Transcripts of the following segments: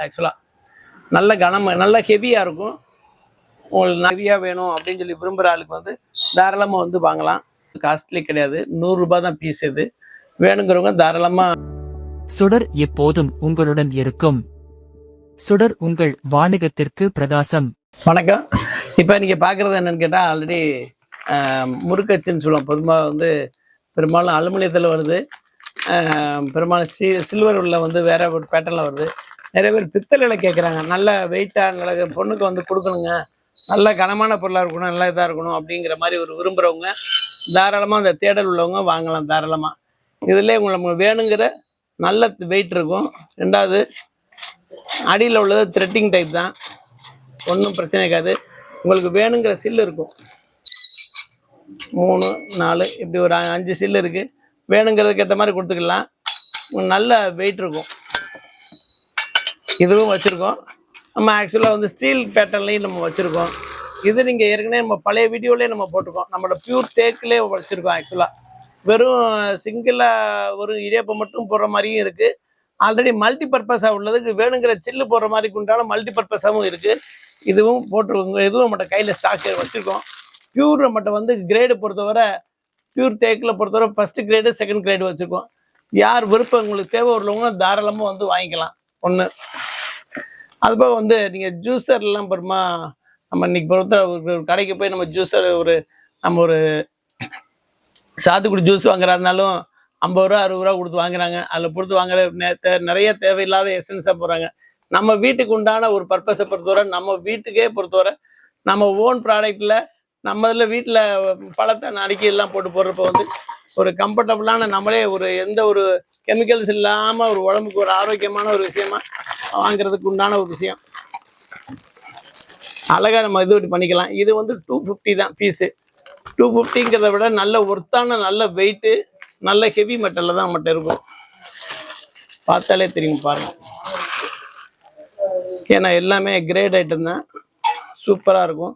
ஆக்சுவலாக நல்ல கனம், நல்ல ஹெவியாக இருக்கும். உங்களுக்கு ஹெவியாக வேணும் அப்படின்னு சொல்லி விரும்புகிற ஆளுக்கு வந்து தாராளமாக வந்து வாங்கலாம். காஸ்ட்லி கிடையாது, 100 ரூபாய் தான் பீஸ். இது வேணுங்கிறவங்க தாராளமாக. சுடர் எப்போதும் உங்களுடன் இருக்கும். சுடர் உங்கள் வாணிகத்திற்கு பிரகாசம். வணக்கம். இப்போ நீங்கள் பார்க்குறது என்னன்னு கேட்டால், ஆல்ரெடி முறுக்கச்சுன்னு சொல்லுவோம். பொதுவாக வந்து பெரும்பாலும் அலுமினியத்தில் வருது, பெரும்பாலும் சில்வர் உள்ள வந்து வேற ஒரு பேட்டர்னில் வருது. நிறைய பேர் பித்தளையில் கேட்குறாங்க. நல்ல வெயிட்டாக, நல்ல பொண்ணுக்கு வந்து கொடுக்கணுங்க, நல்ல கனமான பொருளாக இருக்கணும், நல்லா இதாக இருக்கணும் அப்படிங்கிற மாதிரி ஒரு விரும்புகிறவங்க தாராளமாக அந்த தேடல் உள்ளவங்க வாங்கலாம் தாராளமாக. இதில் உங்களுக்கு வேணுங்கிற நல்ல வெயிட் இருக்கும். ரெண்டாவது அடியில் உள்ளது த்ரெட்டிங் டைப் தான், ஒன்றும் பிரச்சனை இருக்காது. உங்களுக்கு வேணுங்கிற சில்லு இருக்கும், 3 4 இப்படி ஒரு 5 சில்லு இருக்குது. வேணுங்கிறதுக்கு ஏற்ற மாதிரி கொடுத்துக்கலாம். நல்ல வெயிட் இருக்கும். இதுவும் வச்சுருக்கோம். நம்ம ஆக்சுவலாக வந்து ஸ்டீல் பேட்டர்ன்லேயும் நம்ம வச்சுருக்கோம். இது நீங்கள் ஏற்கனவே நம்ம பழைய வீடியோலேயே நம்ம போட்டிருக்கோம். நம்மளோட பியூர் தேக்கிலே வச்சுருக்கோம். ஆக்சுவலாக வெறும் சிங்கிளாக ஒரு இடியப்பம் மட்டும் போடுற மாதிரியும் இருக்குது. ஆல்ரெடி மல்டி பர்பஸாக உள்ளதுக்கு வேணுங்கிற சில்லு போடுற மாதிரிக்கு உண்டான மல்டி பர்பஸாகவும் இருக்குது. இதுவும் போட்டிருக்கோங்க. இதுவும் நம்மகிட்ட கையில் ஸ்டாக் வச்சுருக்கோம். பியூர் நம்மகிட்ட வந்து கிரேடு பொறுத்தவரை, பியூர் தேக்கில் பொறுத்தவரை ஃபஸ்ட்டு கிரேடு, செகண்ட் கிரேடு வச்சுருக்கோம். யார் விருப்பம் உங்களுக்கு தேவை உள்ளவங்க தாராளமாக வந்து வாங்கிக்கலாம். ஒன்று. அதுபோக வந்து நீங்கள் ஜூஸர்லாம் பெருமா நம்ம இன்னைக்கு பொறுத்த ஒரு கடைக்கு போய் நம்ம ஜூஸர் நம்ம ஒரு சாத்துக்குடி ஜூஸ் வாங்குறாருனாலும் 50 ரூபா 60 ரூபா கொடுத்து வாங்குறாங்க. அதில் கொடுத்து வாங்குற நிறைய தேவையில்லாத எசன்ஸாக போகிறாங்க. நம்ம வீட்டுக்கு உண்டான ஒரு பர்பஸை பொறுத்தவரை, நம்ம வீட்டுக்கே பொறுத்தவரை, நம்ம ஓன் ப்ராடக்டில் நம்ம இதில் வீட்டில் பழத்தை நறுக்கி எல்லாம் போட்டு போடுறப்ப வந்து ஒரு கம்ஃபர்டபுளான, நம்மளே ஒரு எந்த ஒரு கெமிக்கல்ஸ் இல்லாமல் ஒரு உடம்புக்கு ஒரு ஆரோக்கியமான ஒரு விஷயமா வாங்குறதுக்கு உண்டான ஒரு விஷயம். அழகாக நம்ம இது பண்ணிக்கலாம். இது வந்து 250 தான் பீஸு. 250ங்கிறத விட நல்ல ஒர்த்தான, நல்ல வெயிட்டு, நல்ல ஹெவி மெட்டலில் தான் நம்மகிட்ட இருக்கும். பார்த்தாலே தெரியும் பாருங்கள். ஏன்னா எல்லாமே கிரேட் ஐட்டம் தான், சூப்பராக இருக்கும்.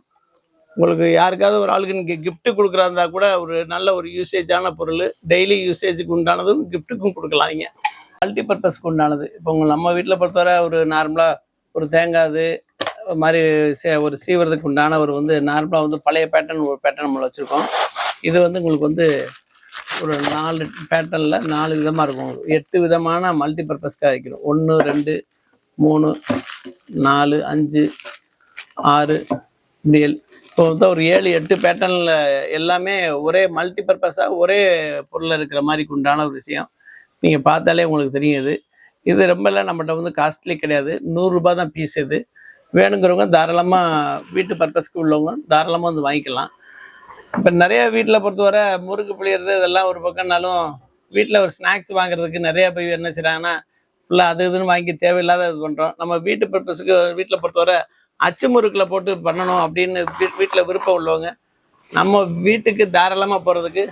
உங்களுக்கு யாருக்காவது ஒரு ஆளுக்கு நீங்கள் கிஃப்ட்டு கொடுக்குறா இருந்தால் கூட ஒரு நல்ல ஒரு யூசேஜான பொருள், டெய்லி யூசேஜுக்கு உண்டானதும் கிஃப்ட்டுக்கும் கொடுக்கலாம். நீங்கள் மல்டி பர்பஸ்க்கு உண்டானது. இப்போ நம்ம வீட்டில் பொறுத்தவரை ஒரு நார்மலாக ஒரு தேங்காது மாதிரி ஒரு சீவுறதுக்கு உண்டான ஒரு வந்து நார்மலாக வந்து பழைய பேட்டர்ன் ஒரு பேட்டர்ன் நம்மளை வச்சுருக்கோம். இது வந்து உங்களுக்கு வந்து ஒரு 4 பேட்டர்னில் 4 விதமாக இருக்கும். 8 விதமான மல்டி பர்பஸ்க்காக வைக்கணும். 1 2 3 4 5 6 இப்படி இப்போ வந்து ஒரு 7 8 பேட்டர்னில் எல்லாமே ஒரே மல்டி பர்பஸாக ஒரே பொருளில் இருக்கிற மாதிரிக்கு உண்டான ஒரு விஷயம். நீங்கள் பார்த்தாலே உங்களுக்கு தெரியும். இது ரொம்பலாம் நம்மகிட்ட வந்து காஸ்ட்லி கிடையாது, 100 ரூபாய் தான் பீஸ். இது வேணுங்கிறவங்க தாராளமாக வீட்டு பர்பஸ்க்கு உள்ளவங்க தாராளமாக வந்து வாங்கிக்கலாம். இப்போ நிறைய வீட்டில் பொறுத்தவரை முறுக்கு புளியறது இதெல்லாம் ஒரு பக்கம்னாலும், வீட்டில் ஒரு ஸ்நாக்ஸ் வாங்குறதுக்கு நிறையா போய் என்ன செய்கிறாங்கன்னா ஃபுல்லாக அது இதுன்னு வாங்கி தேவையில்லாத இது பண்ணுறோம். நம்ம வீட்டு பர்பஸுக்கு வீட்டில் பொறுத்தவரை அச்சு முறுக்கில் போட்டு பண்ணணும் அப்படின்னு வீட்டில் விருப்பம் உள்ளவங்க நம்ம வீட்டுக்கு தாராளமாக போகிறதுக்கு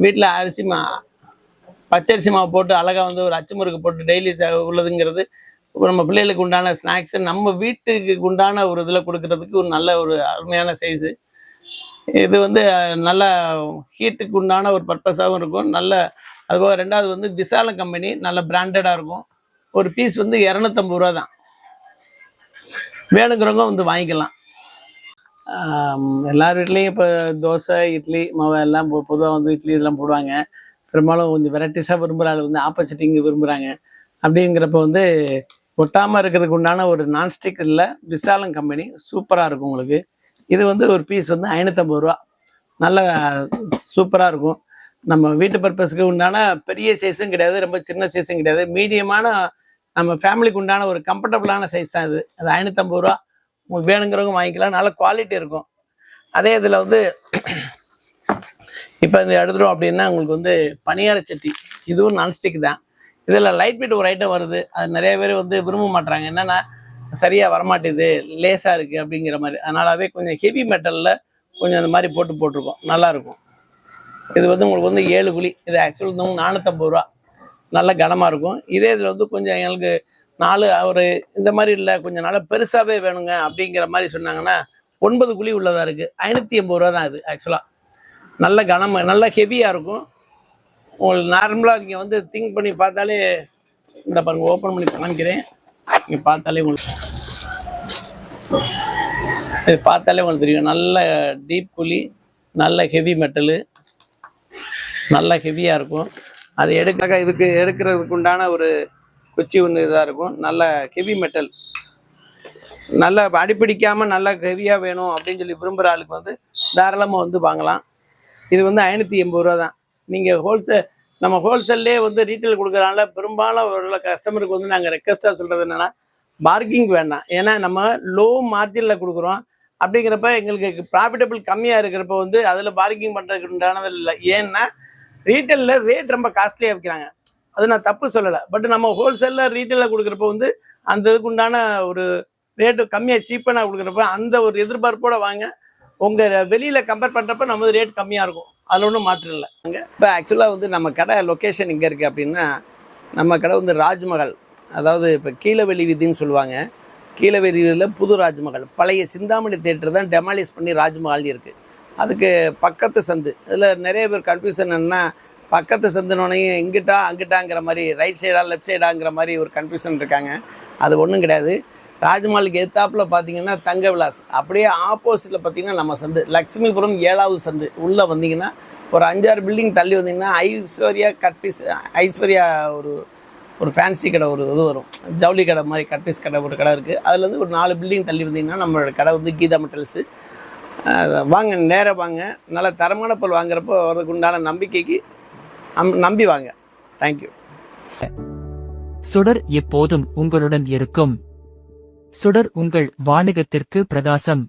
வீட்டில் பச்சரிசி மாவு போட்டு அழகாக வந்து ஒரு அச்சு முறுக்கு போட்டு டெய்லி உள்ளதுங்கிறது நம்ம பிள்ளைகளுக்கு உண்டான ஸ்நாக்ஸு நம்ம வீட்டுக்கு உண்டான ஒரு இதில் கொடுக்கறதுக்கு ஒரு நல்ல ஒரு அருமையான சைஸு. இது வந்து நல்ல ஹீட்டுக்கு உண்டான ஒரு பர்பஸாகவும் இருக்கும். நல்ல அதுபோக ரெண்டாவது வந்து விசாலம் கம்பெனி, நல்ல பிராண்டடாக இருக்கும். ஒரு பீஸ் வந்து 250 ரூபா தான். வேணுங்கிறவங்க வந்து வாங்கிக்கலாம். எல்லார் வீட்லேயும் இப்போ தோசை இட்லி மாவு எல்லாம் பொதுவாக வந்து இட்லி இதெல்லாம் போடுவாங்க. பெரும்பாலும் கொஞ்சம் வெரைட்டிஸாக விரும்புகிறாங்க, வந்து ஆப்போசிட்டிங் விரும்புகிறாங்க. அப்படிங்கிறப்ப வந்து ஒட்டாமல் இருக்கிறதுக்கு உண்டான ஒரு நான்ஸ்டிக் இல்லை விசாலம் கம்பெனி சூப்பராக இருக்கும் உங்களுக்கு. இது வந்து ஒரு பீஸ் வந்து 550 ரூபா. நல்ல சூப்பராக இருக்கும். நம்ம வீட்டு பர்பஸ்க்கு உண்டான பெரிய சைஸும் கிடையாது, ரொம்ப சின்ன சைஸும் கிடையாது, மீடியமான நம்ம ஃபேமிலிக்கு உண்டான ஒரு கம்ஃபர்டபுளான சைஸ் தான் இது. அது 550 ரூபா. உங்களுக்கு வேணுங்கிறவங்க வாங்கிக்கலாம். நல்ல குவாலிட்டி இருக்கும். அதே இதில் வந்து இப்போ இந்த எடுத்துட்டோம் அப்படின்னா உங்களுக்கு வந்து பனியார சட்டி, இதுவும் நான்ஸ்டிக் தான். இதில் லைட் வெயிட் ஒரு ஐட்டம் வருது, அது நிறைய பேர் வந்து விரும்ப மாட்டாங்க. என்னென்னா சரியாக வரமாட்டேது, லேஸாக இருக்குது அப்படிங்கிற மாதிரி. அதனாலவே கொஞ்சம் ஹெவி மெட்டலில் கொஞ்சம் அந்த மாதிரி போட்டிருக்கோம். நல்லாயிருக்கும். இது வந்து உங்களுக்கு வந்து 7 குழி. இது ஆக்சுவல் வந்து 450 ரூபா. நல்ல கனமாக இருக்கும். இதே இதில் வந்து கொஞ்சம் எங்களுக்கு 4 ஒரு இந்த மாதிரி இல்லை, கொஞ்சம் நல்லா பெருசாகவே வேணுங்க அப்படிங்கிற மாதிரி சொன்னாங்கன்னா 9 குழி உள்ளதாக இருக்குது. 580 ரூபா தான் இது. ஆக்சுவலாக நல்ல கனமாக நல்ல ஹெவியாக இருக்கும். உங்களுக்கு நார்மலாக நீங்கள் வந்து திங்க் பண்ணி பார்த்தாலே இந்த பாருங்கள், ஓப்பன் பண்ணி காமிக்கிறேன். நீங்கள் பார்த்தாலே உங்களுக்கு இது பார்த்தாலே உங்களுக்கு தெரியும். நல்ல டீப் குழி, நல்ல ஹெவி மெட்டலு, நல்ல ஹெவியாக இருக்கும். அது இதுக்கு எடுக்கிறதுக்கு உண்டான ஒரு குச்சி ஒன்று இதாக இருக்கும். நல்ல ஹெவி மெட்டல், நல்ல அடிப்பிடிக்காமல் நல்ல ஹெவியாக வேணும் அப்படின்னு சொல்லி விரும்புகிற ஆளுக்கு வந்து தாராளமாக வந்து வாங்கலாம். இது வந்து 580 ரூபா தான். நீங்கள் நம்ம ஹோல்சேல்லே வந்து ரீட்டைல் கொடுக்குறனால பெரும்பாலும் ஒரு கஸ்டமருக்கு வந்து நாங்கள் ரெக்வஸ்ட்டாக சொல்கிறது என்னென்னா, பார்கிங் வேண்டாம். ஏன்னா நம்ம லோ மார்ஜினில் கொடுக்குறோம். அப்படிங்கிறப்ப எங்களுக்கு ப்ராஃபிட்டபிள் கம்மியாக இருக்கிறப்ப வந்து அதில் பார்கிங் பண்ணுறதுக்கு உண்டானது இல்லை. ஏன்னா ரீட்டைலில் ரேட் ரொம்ப காஸ்ட்லியாக விற்கிறாங்க. அது நான் தப்பு சொல்லலை. பட் நம்ம ஹோல்சேலில் ரீட்டைலில் கொடுக்குறப்ப வந்து அந்த இதுக்கு உண்டான ஒரு ரேட்டு கம்மியாக சீப்பாக கொடுக்குறப்ப அந்த ஒரு எதிர்பார்ப்போடு வாங்க. உங்கள் வெளியில் கம்பேர் பண்ணுறப்ப நமது ரேட் கம்மியாக இருக்கும். அதில் ஒன்றும் மாற்றம் இல்லை. அங்கே இப்போ ஆக்சுவலாக வந்து நம்ம கடை லொக்கேஷன் இங்கே இருக்குது அப்படின்னா, நம்ம கடை வந்து ராஜ்மஹால், அதாவது இப்போ கீழவெளி வீதின்னு சொல்லுவாங்க. கீழவெளி வீதியில் புது ராஜ்மஹால், பழைய சிந்தாமணி தேட்டர் தான் டெமாலிஷ் பண்ணி ராஜ்மஹால் இருக்குது. அதுக்கு பக்கத்து சந்து. இதில் நிறைய பேர் கன்ஃபியூஷன் என்னென்னா, பக்கத்து சந்துனோனையும் இங்கிட்டா அங்கிட்டாங்கிற மாதிரி, ரைட் சைடா லெஃப்ட் சைடாங்கிற மாதிரி ஒரு கன்ஃபியூஷன் இருக்காங்க. அது ஒன்றும் கிடையாது. ராஜ்மஹாலுக்கு எதிர்த்தாப்புல பார்த்தீங்கன்னா தங்க விலாஸ், அப்படியே ஆப்போசிட்டில் பார்த்தீங்கன்னா நம்ம சந்து லக்ஷ்மிபுரம் 7வது சந்து உள்ளே வந்தீங்கன்னா ஒரு 5-6 பில்டிங் தள்ளி வந்தீங்கன்னா ஐஸ்வர்யா ஒரு ஃபேன்சி கடை ஒரு இது வரும், ஜவுளி கடை மாதிரி கட்பீஸ் கடை ஒரு கடை இருக்குது. அதில் வந்து ஒரு 4 பில்டிங் தள்ளி வந்தீங்கன்னா நம்மளோட கடை வந்து கீதா மெட்டல்ஸு. வாங்க, நேராக வாங்க. நல்ல தரமான பொருள் வாங்குறப்போ அவருக்கு உண்டான நம்பிக்கைக்கு நம்பி வாங்க. தேங்க்யூ. சுடர் எப்போதும் உங்களுடன் இருக்கும். சுடர் உங்கள் வாணிகத்திற்கு பிரகாசம்.